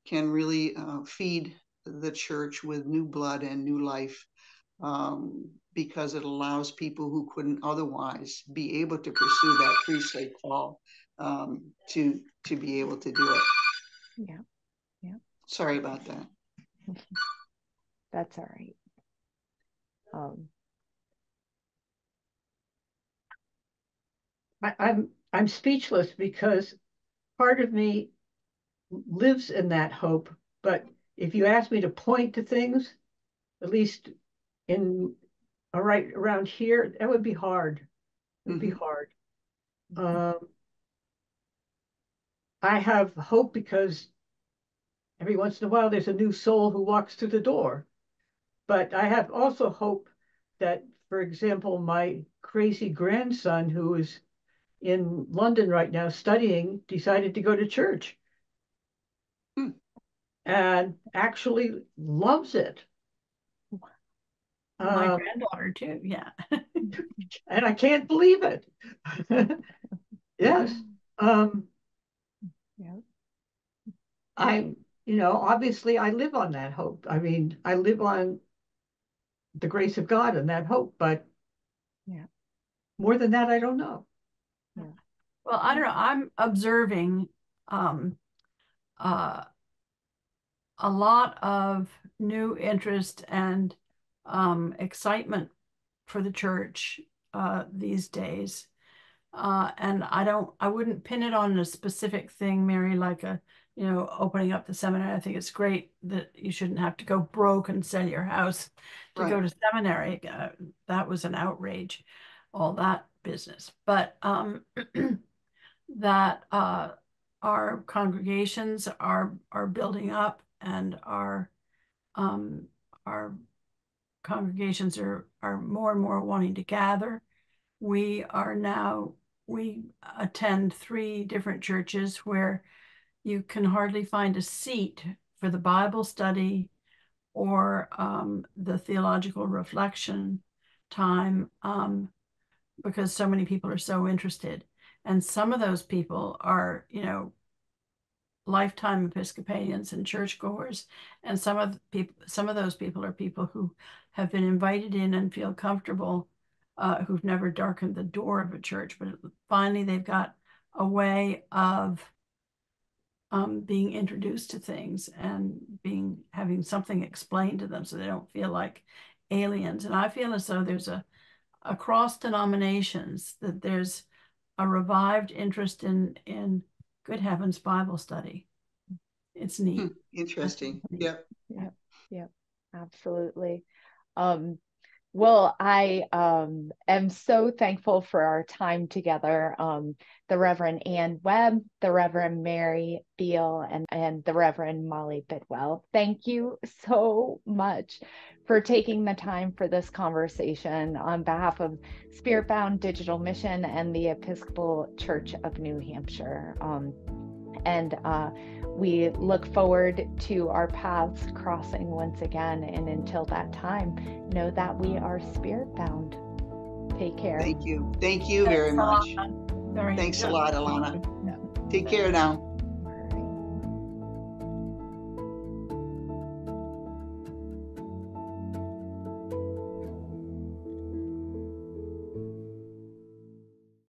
can really feed the church with new blood and new life, because it allows people who couldn't otherwise be able to pursue that priestly call to be able to do it. Yeah. Sorry about that. That's all right. I'm speechless, because part of me lives in that hope. But if you ask me to point to things, at least right around here, that would be hard. It would be hard. I have hope because every once in a while there's a new soul who walks through the door. But I have also hope that, for example, my crazy grandson, who is in London right now studying, decided to go to church and actually loves it. My granddaughter too, yeah. And I can't believe it. Yes. I'm, obviously I live on that hope. I mean, I live on the grace of God and that hope, but more than that, I don't know. Yeah. Well, I don't know. I'm observing a lot of new interest and excitement for the church these days. And I wouldn't pin it on a specific thing, Mary, like opening up the seminary. I think it's great that you shouldn't have to go broke and sell your house to go to seminary. That was an outrage, all that business. But that our congregations are building up, and our congregations are more and more wanting to gather. We attend 3 different churches where you can hardly find a seat for the Bible study or the theological reflection time, because so many people are so interested. And some of those people are, lifetime Episcopalians and churchgoers, and some of those people are people who have been invited in and feel comfortable, who've never darkened the door of a church, but finally they've got a way of being introduced to things and having something explained to them, so they don't feel like aliens. And I feel as though there's across denominations that there's a revived interest in good heavens Bible study. It's neat. Interesting. Yep. Absolutely. Well, I am so thankful for our time together. The Reverend Ann Webb, the Reverend Mary Beale, and the Reverend Molly Bidwell. Thank you so much for taking the time for this conversation on behalf of SpiritBound Digital Mission and the Episcopal Church of New Hampshire. And we look forward to our paths crossing once again. And until that time, know that we are SpiritBound. Take care. Thank you. Thank you very much. Thanks a lot, Alanna. Take care now.